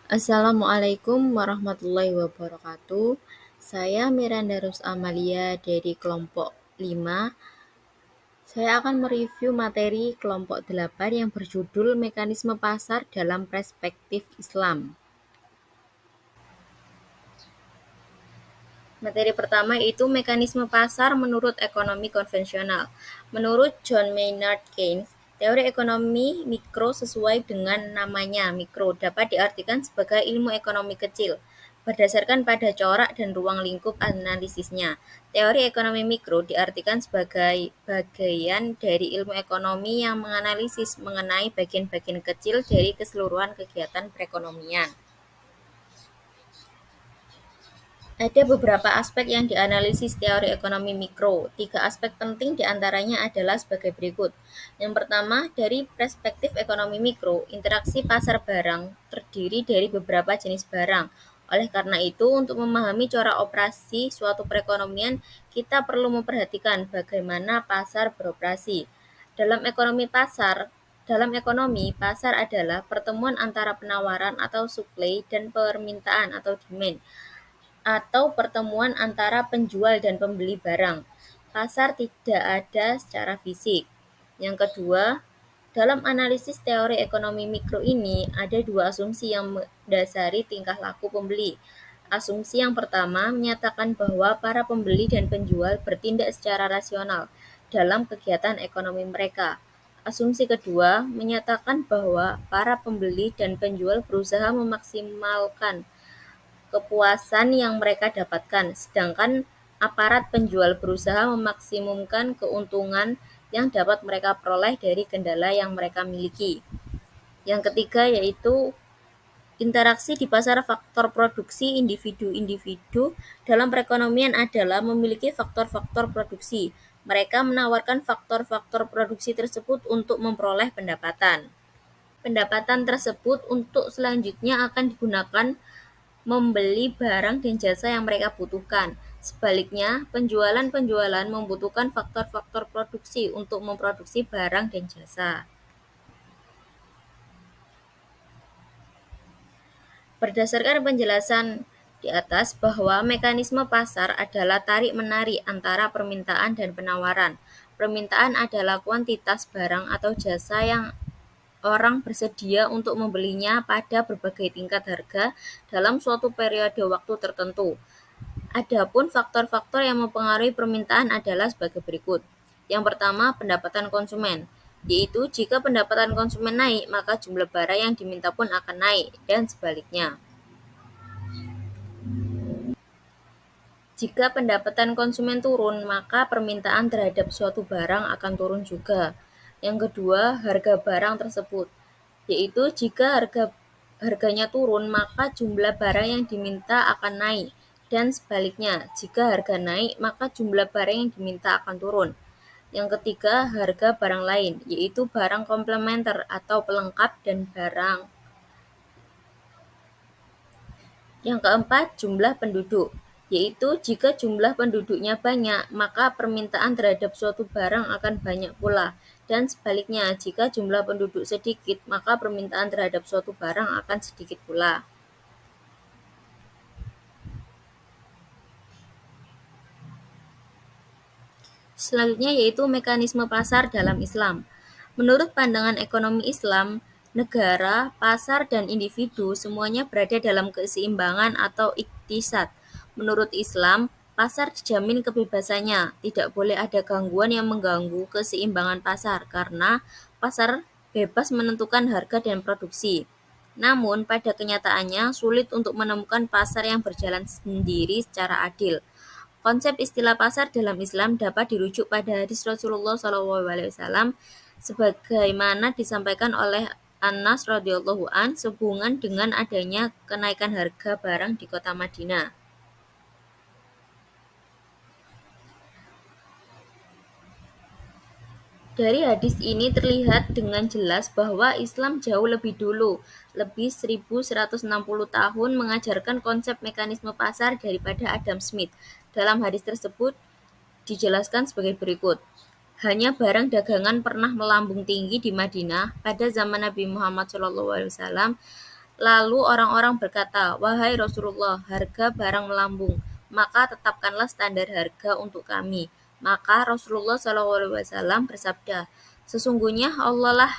Assalamualaikum warahmatullahi wabarakatuh. Saya Miranda Rus Amalia dari kelompok 5. Saya akan mereview materi kelompok 8 yang berjudul Mekanisme Pasar dalam Perspektif Islam. Materi pertama itu mekanisme pasar menurut ekonomi konvensional. Menurut John Maynard Keynes, teori ekonomi mikro sesuai dengan namanya mikro dapat diartikan sebagai ilmu ekonomi kecil berdasarkan pada corak dan ruang lingkup analisisnya. Teori ekonomi mikro diartikan sebagai bagian dari ilmu ekonomi yang menganalisis mengenai bagian-bagian kecil dari keseluruhan kegiatan perekonomian. Ada beberapa aspek yang dianalisis teori ekonomi mikro. 3 aspek penting diantaranya adalah sebagai berikut. Yang pertama, dari perspektif ekonomi mikro, interaksi pasar barang terdiri dari beberapa jenis barang. Oleh karena itu, untuk memahami corak operasi suatu perekonomian, kita perlu memperhatikan bagaimana pasar beroperasi. Dalam ekonomi, pasar adalah pertemuan antara penawaran atau supply dan permintaan atau demand atau pertemuan antara penjual dan pembeli barang. Pasar tidak ada secara fisik. Yang kedua, dalam analisis teori ekonomi mikro ini ada dua asumsi yang mendasari tingkah laku pembeli. Asumsi yang pertama menyatakan bahwa para pembeli dan penjual bertindak secara rasional dalam kegiatan ekonomi mereka. Asumsi kedua menyatakan bahwa para pembeli dan penjual berusaha memaksimalkan kepuasan yang mereka dapatkan, sedangkan aparat penjual berusaha memaksimumkan keuntungan yang dapat mereka peroleh dari kendala yang mereka miliki. Yang ketiga yaitu interaksi di pasar faktor produksi individu-individu dalam perekonomian adalah memiliki faktor-faktor produksi. Mereka menawarkan faktor-faktor produksi tersebut untuk memperoleh pendapatan. Pendapatan tersebut untuk selanjutnya akan digunakan membeli barang dan jasa yang mereka butuhkan. Sebaliknya, penjualan membutuhkan faktor-faktor produksi untuk memproduksi barang dan jasa. Berdasarkan penjelasan di atas bahwa mekanisme pasar adalah tarik-menarik antara permintaan dan penawaran. Permintaan adalah kuantitas barang atau jasa yang orang bersedia untuk membelinya pada berbagai tingkat harga dalam suatu periode waktu tertentu. Adapun faktor-faktor yang mempengaruhi permintaan adalah sebagai berikut. Yang pertama, pendapatan konsumen, yaitu jika pendapatan konsumen naik, maka jumlah barang yang diminta pun akan naik, dan sebaliknya. Jika pendapatan konsumen turun, maka permintaan terhadap suatu barang akan turun juga. Yang kedua, harga barang tersebut, yaitu jika harganya turun, maka jumlah barang yang diminta akan naik, dan sebaliknya, jika harga naik, maka jumlah barang yang diminta akan turun. Yang ketiga, harga barang lain, yaitu barang komplementer atau pelengkap dan barang. Yang keempat, jumlah penduduk, yaitu jika jumlah penduduknya banyak, maka permintaan terhadap suatu barang akan banyak pula. Dan sebaliknya, jika jumlah penduduk sedikit, maka permintaan terhadap suatu barang akan sedikit pula. Selanjutnya yaitu mekanisme pasar dalam Islam. Menurut pandangan ekonomi Islam, negara, pasar, dan individu semuanya berada dalam keseimbangan atau iktisad. Menurut Islam, pasar dijamin kebebasannya. Tidak boleh ada gangguan yang mengganggu keseimbangan pasar karena pasar bebas menentukan harga dan produksi. Namun, pada kenyataannya sulit untuk menemukan pasar yang berjalan sendiri secara adil. Konsep istilah pasar dalam Islam dapat dirujuk pada hadis Rasulullah SAW sebagaimana disampaikan oleh Anas radhiyallahu an sehubungan dengan adanya kenaikan harga barang di kota Madinah. Dari hadis ini terlihat dengan jelas bahwa Islam jauh lebih dulu, lebih 1160 tahun mengajarkan konsep mekanisme pasar daripada Adam Smith. Dalam hadis tersebut dijelaskan sebagai berikut. Hanya barang dagangan pernah melambung tinggi di Madinah pada zaman Nabi Muhammad SAW Lalu orang-orang berkata, "Wahai Rasulullah, harga barang melambung, maka tetapkanlah standar harga untuk kami." Maka Rasulullah SAW bersabda, "Sesungguhnya Allah lah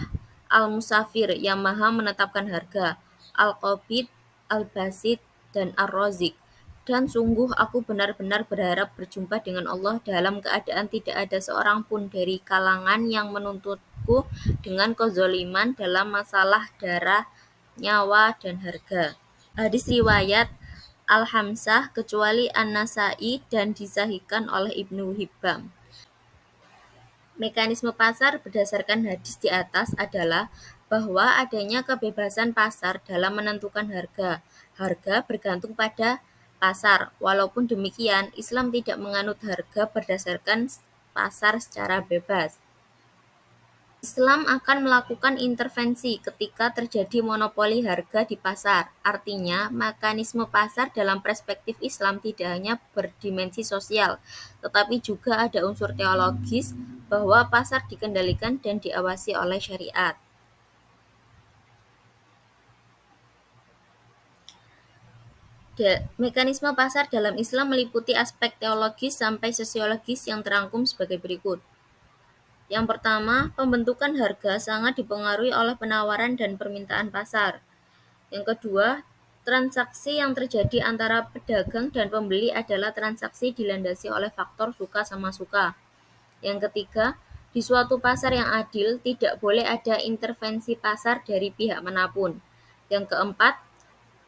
Al-Musafir yang maha menetapkan harga, Al-Qabid, Al-Basit, dan Ar-Razik. Dan sungguh aku benar-benar berharap berjumpa dengan Allah dalam keadaan tidak ada seorang pun dari kalangan yang menuntutku dengan kezoliman dalam masalah darah, nyawa, dan harga." Hadis riwayat Al-Hamsah kecuali An-Nasai dan disahihkan oleh Ibnu Hibban. Mekanisme pasar berdasarkan hadis di atas adalah bahwa adanya kebebasan pasar dalam menentukan harga. Harga bergantung pada pasar. Walaupun demikian, Islam tidak menganut harga berdasarkan pasar secara bebas. Islam akan melakukan intervensi ketika terjadi monopoli harga di pasar. Artinya, mekanisme pasar dalam perspektif Islam tidak hanya berdimensi sosial, tetapi juga ada unsur teologis bahwa pasar dikendalikan dan diawasi oleh syariat. Mekanisme pasar dalam Islam meliputi aspek teologis sampai sosiologis yang terangkum sebagai berikut. Yang pertama, pembentukan harga sangat dipengaruhi oleh penawaran dan permintaan pasar. Yang kedua, transaksi yang terjadi antara pedagang dan pembeli adalah transaksi dilandasi oleh faktor suka sama suka. Yang ketiga, di suatu pasar yang adil tidak boleh ada intervensi pasar dari pihak manapun. Yang keempat,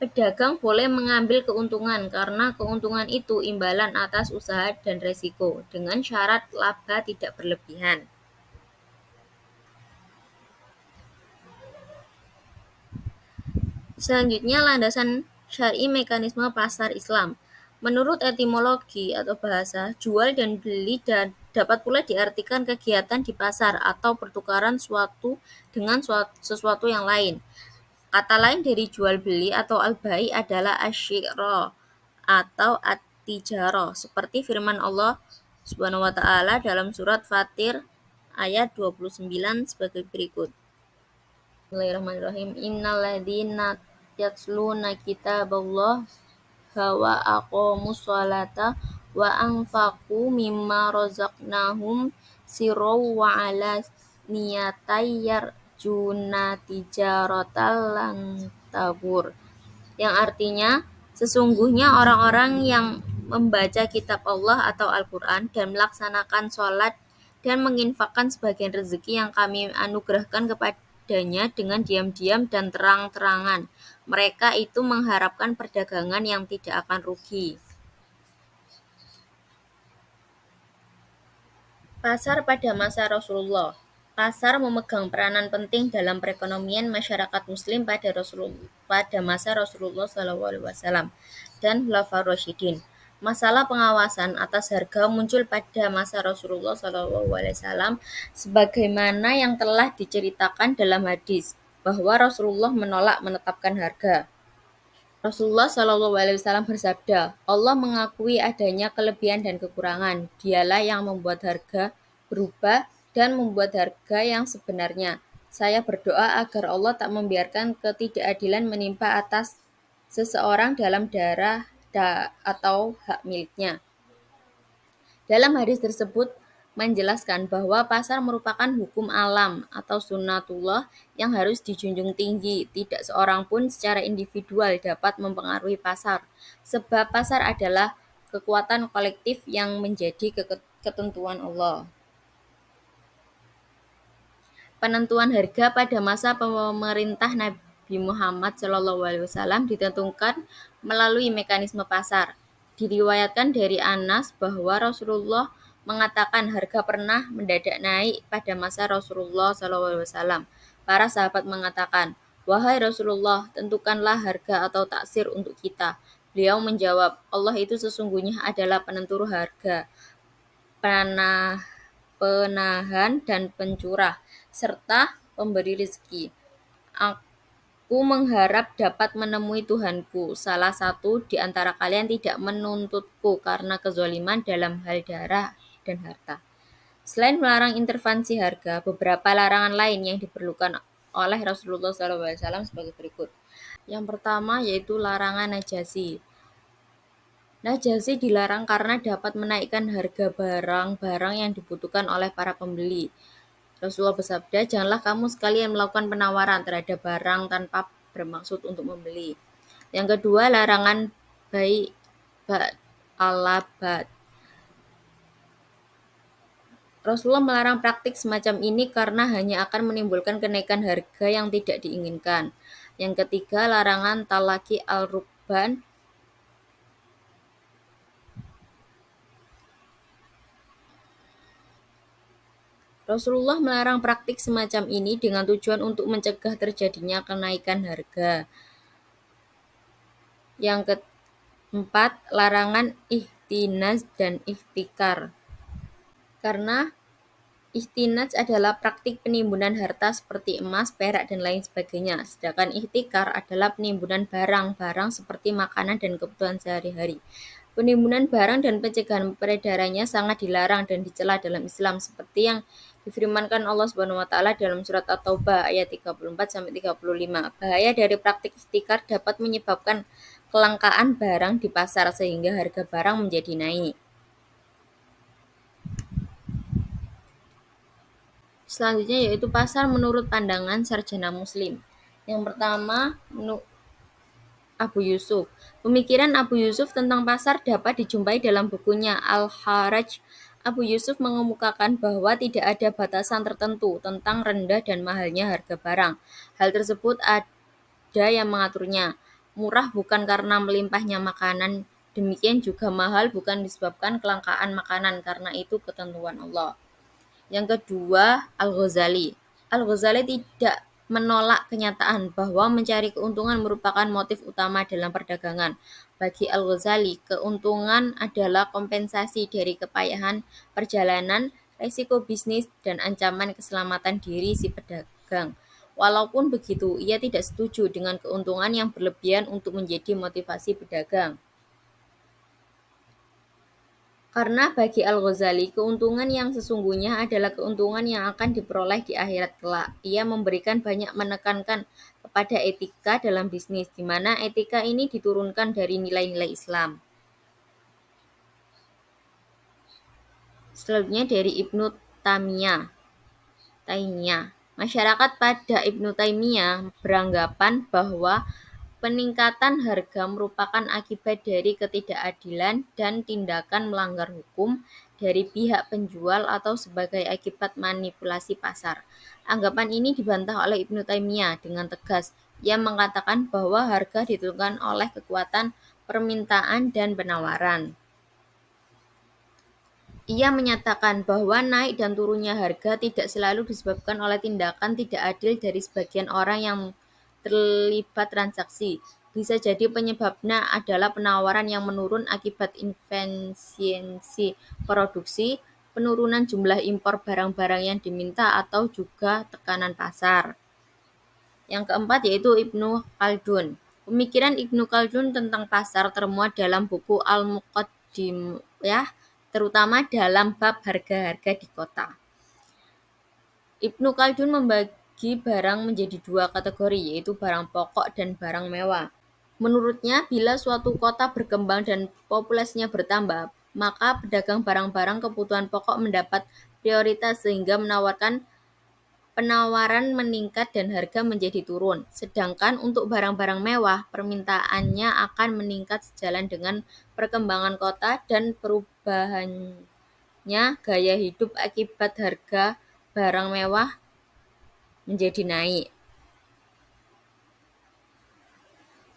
pedagang boleh mengambil keuntungan karena keuntungan itu imbalan atas usaha dan resiko dengan syarat laba tidak berlebihan. Selanjutnya, landasan syar'i mekanisme pasar Islam. Menurut etimologi atau bahasa, jual dan beli dapat pula diartikan kegiatan di pasar atau pertukaran suatu dengan sesuatu yang lain. Kata lain dari jual beli atau al-bai adalah asyira atau at-tijaro, seperti firman Allah Subhanahu wa taala dalam surat Fatir ayat 29 sebagai berikut. Bismillahirrahmanirrahim. Innalladzina yatluna kitaballah wa aqamus sholata wa anfaqu mimma razaqnahum sirran wa alaniyatan yarjuna tijaratal lan tabur. Yang artinya, sesungguhnya orang-orang yang membaca kitab Allah atau Al-Quran dan melaksanakan sholat dan menginfakkan sebagian rezeki yang kami anugerahkan kepadanya dengan diam-diam dan terang-terangan. Mereka itu mengharapkan perdagangan yang tidak akan rugi. Pasar pada masa Rasulullah. Pasar memegang peranan penting dalam perekonomian masyarakat Muslim pada masa Rasulullah SAW dan Khulafaur Rasyidin. Masalah pengawasan atas harga muncul pada masa Rasulullah SAW sebagaimana yang telah diceritakan dalam hadis bahwa Rasulullah menolak menetapkan harga. Rasulullah SAW bersabda, Allah mengakui adanya kelebihan dan kekurangan. Dialah yang membuat harga berubah dan membuat harga yang sebenarnya. Saya berdoa agar Allah tak membiarkan ketidakadilan menimpa atas seseorang dalam darah atau hak miliknya. Dalam hadis tersebut menjelaskan bahwa pasar merupakan hukum alam atau sunnatullah yang harus dijunjung tinggi. Tidak seorang pun secara individual dapat mempengaruhi pasar, sebab pasar adalah kekuatan kolektif yang menjadi ketentuan Allah. Penentuan harga pada masa pemerintah Nabi Muhammad SAW ditentukan melalui mekanisme pasar. Diriwayatkan dari Anas bahwa Rasulullah mengatakan harga pernah mendadak naik pada masa Rasulullah SAW. Para sahabat mengatakan, "Wahai Rasulullah, tentukanlah harga atau taksir untuk kita." Beliau menjawab, "Allah itu sesungguhnya adalah penentu harga, penahan dan pencurah, serta pemberi rezeki. Aku mengharap dapat menemui Tuhanku. Salah satu di antara kalian tidak menuntutku karena kezaliman dalam hal darah dan harta." Selain melarang intervensi harga, beberapa larangan lain yang diperlukan oleh Rasulullah SAW sebagai berikut. Yang pertama yaitu larangan najasi. Najasi dilarang karena dapat menaikkan harga barang-barang yang dibutuhkan oleh para pembeli. Rasulullah bersabda, "Janganlah kamu sekalian melakukan penawaran terhadap barang tanpa bermaksud untuk membeli." Yang kedua, larangan bai alabat. Rasulullah melarang praktik semacam ini karena hanya akan menimbulkan kenaikan harga yang tidak diinginkan. Yang ketiga, larangan talaki al-rukban. Rasulullah melarang praktik semacam ini dengan tujuan untuk mencegah terjadinya kenaikan harga. Yang keempat, larangan ihtinaz dan ihtikar. Karena ihtinaz adalah praktik penimbunan harta seperti emas, perak, dan lain sebagainya. Sedangkan ihtikar adalah penimbunan barang-barang seperti makanan dan kebutuhan sehari-hari. Penimbunan barang dan pencegahan peredarannya sangat dilarang dan dicela dalam Islam seperti yang difirmankan Allah Subhanahu wa taala dalam surat At-Taubah ayat 34 sampai 35. Bahaya dari praktik ihtikar dapat menyebabkan kelangkaan barang di pasar sehingga harga barang menjadi naik. Selanjutnya yaitu pasar menurut pandangan sarjana muslim. Yang pertama, Abu Yusuf. Pemikiran Abu Yusuf tentang pasar dapat dijumpai dalam bukunya Al-Haraj. Abu Yusuf mengemukakan bahwa tidak ada batasan tertentu tentang rendah dan mahalnya harga barang. Hal tersebut ada yang mengaturnya. Murah bukan karena melimpahnya makanan, demikian juga mahal bukan disebabkan kelangkaan makanan, karena itu ketentuan Allah. Yang kedua, Al-Ghazali. Al-Ghazali tidak menolak kenyataan bahwa mencari keuntungan merupakan motif utama dalam perdagangan. Bagi Al-Ghazali, keuntungan adalah kompensasi dari kepayahan perjalanan, risiko bisnis, dan ancaman keselamatan diri si pedagang. Walaupun begitu, ia tidak setuju dengan keuntungan yang berlebihan untuk menjadi motivasi pedagang. Karena bagi Al-Ghazali, keuntungan yang sesungguhnya adalah keuntungan yang akan diperoleh di akhirat kelak. Ia memberikan banyak menekankan kepada etika dalam bisnis, di mana etika ini diturunkan dari nilai-nilai Islam. Selanjutnya dari Ibnu Taimiyah. Masyarakat pada Ibnu Taimiyah beranggapan bahwa peningkatan harga merupakan akibat dari ketidakadilan dan tindakan melanggar hukum dari pihak penjual atau sebagai akibat manipulasi pasar. Anggapan ini dibantah oleh Ibnu Taimiyah dengan tegas. Ia mengatakan bahwa harga ditentukan oleh kekuatan permintaan dan penawaran. Ia menyatakan bahwa naik dan turunnya harga tidak selalu disebabkan oleh tindakan tidak adil dari sebagian orang yang terlibat transaksi. Bisa jadi penyebabnya adalah penawaran yang menurun akibat efisiensi produksi, penurunan jumlah impor barang-barang yang diminta, atau juga tekanan pasar. Yang keempat yaitu Ibnu Khaldun. Pemikiran Ibnu Khaldun tentang pasar termuat dalam buku Al-Muqaddimah, terutama dalam bab harga-harga di kota. Ibnu Khaldun membagi barang menjadi dua kategori, yaitu barang pokok dan barang mewah. Menurutnya, bila suatu kota berkembang dan populasinya bertambah, maka pedagang barang-barang kebutuhan pokok mendapat prioritas sehingga penawaran meningkat dan harga menjadi turun. Sedangkan untuk barang-barang mewah, permintaannya akan meningkat sejalan dengan perkembangan kota dan perubahannya gaya hidup akibat harga barang mewah menjadi naik.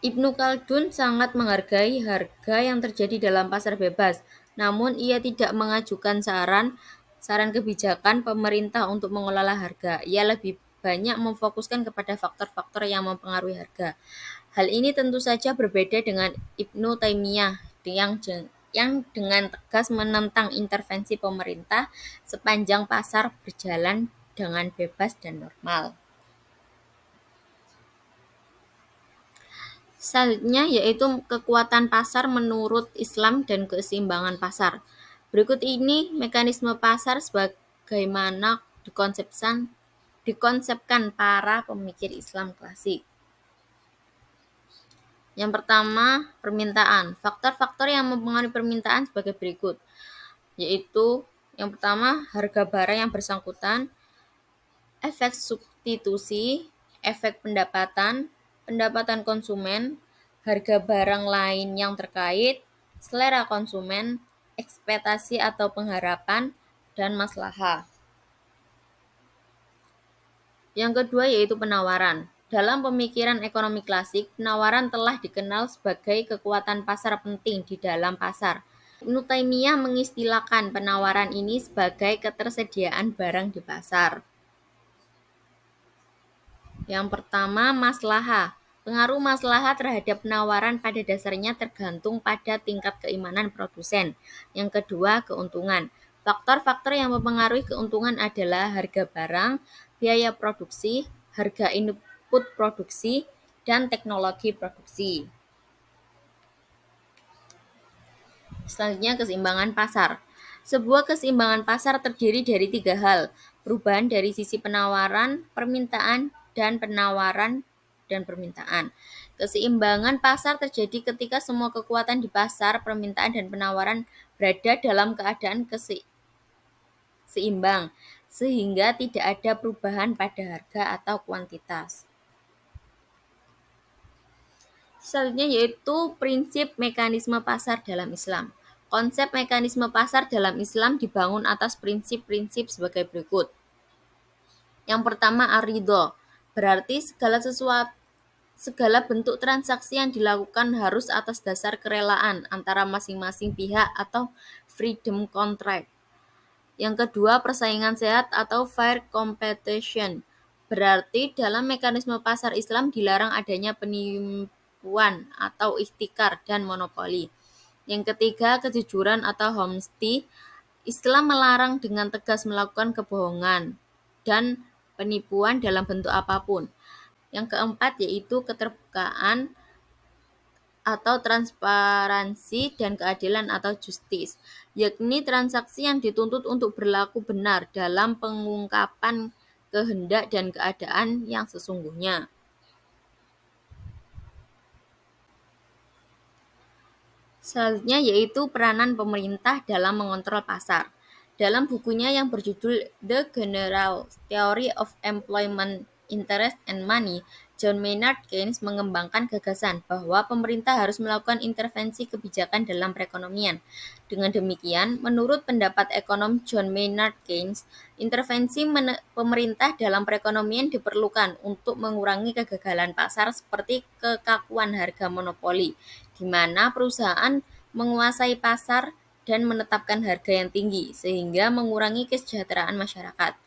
Ibnu Khaldun sangat menghargai harga yang terjadi dalam pasar bebas, namun ia tidak mengajukan saran kebijakan pemerintah untuk mengelola harga. Ia lebih banyak memfokuskan kepada faktor-faktor yang mempengaruhi harga. Hal ini tentu saja berbeda dengan Ibnu Taimiyah yang dengan tegas menentang intervensi pemerintah sepanjang pasar berjalan dengan bebas dan normal. Selanjutnya yaitu kekuatan pasar menurut Islam dan keseimbangan pasar. Berikut ini mekanisme pasar sebagaimana dikonsepkan dikonsepkan para pemikir Islam klasik. Yang pertama, permintaan. Faktor-faktor yang mempengaruhi permintaan sebagai berikut, yaitu yang pertama, harga barang yang bersangkutan, efek substitusi, efek pendapatan, pendapatan konsumen, harga barang lain yang terkait, selera konsumen, ekspektasi atau pengharapan, dan maslahah. Yang kedua yaitu penawaran. Dalam pemikiran ekonomi klasik, penawaran telah dikenal sebagai kekuatan pasar penting di dalam pasar. Ibnu Taimiyah mengistilahkan penawaran ini sebagai ketersediaan barang di pasar. Yang pertama, maslahah. Pengaruh maslahah terhadap penawaran pada dasarnya tergantung pada tingkat keimanan produsen. Yang kedua, keuntungan. Faktor-faktor yang mempengaruhi keuntungan adalah harga barang, biaya produksi, harga input produksi, dan teknologi produksi. Selanjutnya, keseimbangan pasar. Sebuah keseimbangan pasar terdiri dari tiga hal: perubahan dari sisi penawaran, permintaan, dan penawaran dan permintaan. Keseimbangan pasar terjadi ketika semua kekuatan di pasar, permintaan dan penawaran berada dalam keadaan seimbang, sehingga tidak ada perubahan pada harga atau kuantitas. Selanjutnya yaitu prinsip mekanisme pasar dalam Islam. Konsep mekanisme pasar dalam Islam dibangun atas prinsip-prinsip sebagai berikut. Yang pertama, ar-ridho, berarti segala bentuk transaksi yang dilakukan harus atas dasar kerelaan antara masing-masing pihak atau freedom contract. Yang kedua, persaingan sehat atau fair competition. Berarti dalam mekanisme pasar Islam dilarang adanya penipuan atau ihtikar dan monopoli. Yang ketiga, kejujuran atau honesty. Islam melarang dengan tegas melakukan kebohongan dan penipuan dalam bentuk apapun. Yang keempat yaitu keterbukaan atau transparansi dan keadilan atau justice, yakni transaksi yang dituntut untuk berlaku benar dalam pengungkapan kehendak dan keadaan yang sesungguhnya. Selanjutnya yaitu peranan pemerintah dalam mengontrol pasar. Dalam bukunya yang berjudul The General Theory of Employment, Interest and Money, John Maynard Keynes mengembangkan gagasan bahwa pemerintah harus melakukan intervensi kebijakan dalam perekonomian. Dengan demikian, menurut pendapat ekonom John Maynard Keynes, intervensi pemerintah dalam perekonomian diperlukan untuk mengurangi kegagalan pasar seperti kekakuan harga monopoli, di mana perusahaan menguasai pasar dan menetapkan harga yang tinggi, sehingga mengurangi kesejahteraan masyarakat,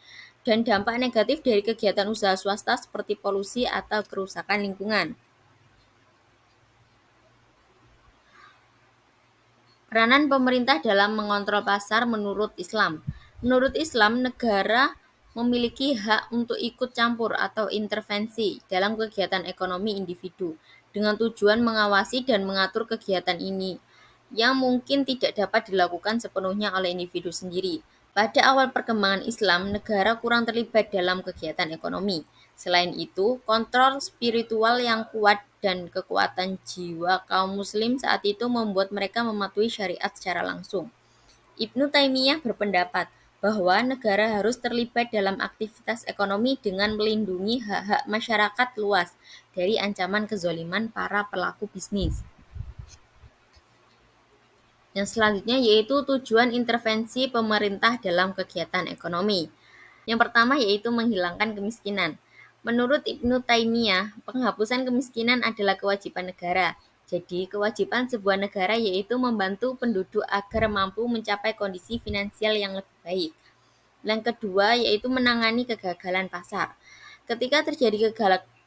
dan dampak negatif dari kegiatan usaha swasta seperti polusi atau kerusakan lingkungan. Peranan pemerintah dalam mengontrol pasar menurut Islam. Menurut Islam, negara memiliki hak untuk ikut campur atau intervensi dalam kegiatan ekonomi individu dengan tujuan mengawasi dan mengatur kegiatan ini yang mungkin tidak dapat dilakukan sepenuhnya oleh individu sendiri. Pada awal perkembangan Islam, negara kurang terlibat dalam kegiatan ekonomi. Selain itu, kontrol spiritual yang kuat dan kekuatan jiwa kaum muslim saat itu membuat mereka mematuhi syariat secara langsung. Ibnu Taimiyah berpendapat bahwa negara harus terlibat dalam aktivitas ekonomi dengan melindungi hak-hak masyarakat luas dari ancaman kezoliman para pelaku bisnis. Yang selanjutnya yaitu tujuan intervensi pemerintah dalam kegiatan ekonomi. Yang pertama yaitu menghilangkan kemiskinan. Menurut Ibnu Taimiyah, penghapusan kemiskinan adalah kewajiban negara. Jadi, kewajiban sebuah negara yaitu membantu penduduk agar mampu mencapai kondisi finansial yang lebih baik. Yang kedua yaitu menangani kegagalan pasar. Ketika terjadi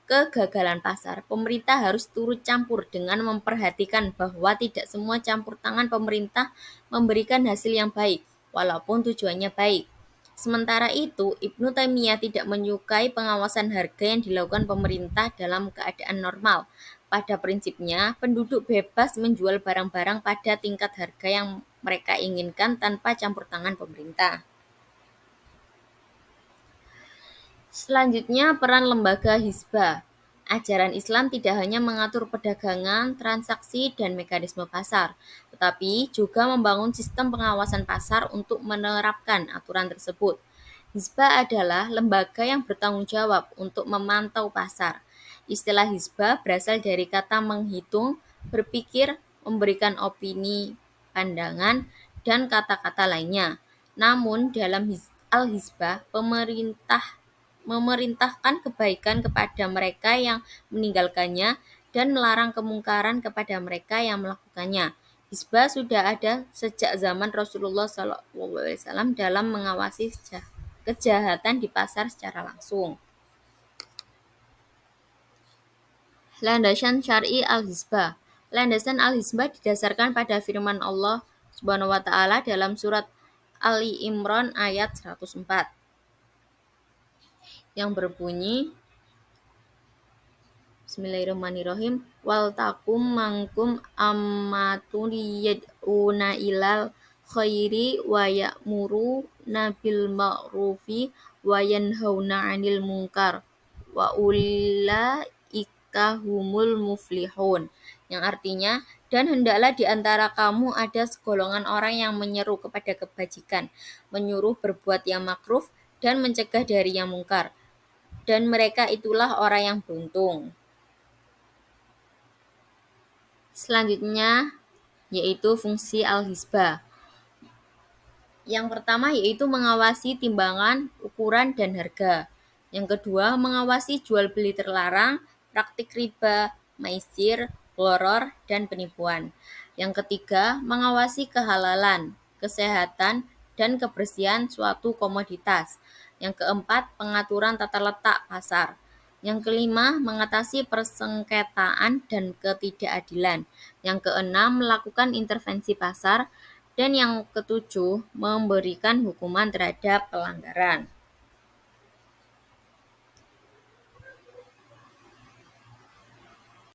kegagalan pasar, pemerintah harus turut campur dengan memperhatikan bahwa tidak semua campur tangan pemerintah memberikan hasil yang baik, walaupun tujuannya baik. Sementara itu, Ibnu Taimiyah tidak menyukai pengawasan harga yang dilakukan pemerintah dalam keadaan normal. Pada prinsipnya, penduduk bebas menjual barang-barang pada tingkat harga yang mereka inginkan tanpa campur tangan pemerintah. Selanjutnya, peran lembaga hizbah. Ajaran Islam tidak hanya mengatur perdagangan, transaksi, dan mekanisme pasar, tetapi juga membangun sistem pengawasan pasar untuk menerapkan aturan tersebut. Hizbah adalah lembaga yang bertanggung jawab untuk memantau pasar. Istilah hizbah berasal dari kata menghitung, berpikir, memberikan opini, pandangan, dan kata-kata lainnya. Namun, dalam al-hizbah, pemerintah memerintahkan kebaikan kepada mereka yang meninggalkannya dan melarang kemungkaran kepada mereka yang melakukannya. Hizbah sudah ada sejak zaman Rasulullah SAW dalam mengawasi kejahatan di pasar secara langsung. Landasan syar'i al-hizbah. Landasan al-hizbah didasarkan pada firman Allah Subhanahu wa taala dalam surat Ali Imran ayat 104 yang berbunyi, Bismillahirrahmanirrahim. Wal takum mangkum ammatun yad'una ilal khairi wa ya'muruna bil ma'rufi wa yanhauna 'anil munkar wa ulaika humul muflihun. Yang artinya, dan hendaklah di antara kamu ada segolongan orang yang menyeru kepada kebajikan, menyuruh berbuat yang makruf dan mencegah dari yang mungkar. Dan mereka itulah orang yang beruntung. Selanjutnya yaitu fungsi al-hizbah. Yang pertama yaitu mengawasi timbangan, ukuran, dan harga. Yang kedua, mengawasi jual beli terlarang, praktik riba, maisir, gharar, dan penipuan. Yang ketiga, mengawasi kehalalan, kesehatan, dan kebersihan suatu komoditas. Yang keempat, pengaturan tata letak pasar. Yang kelima, mengatasi persengketaan dan ketidakadilan. Yang keenam, melakukan intervensi pasar. Dan yang ketujuh, memberikan hukuman terhadap pelanggaran.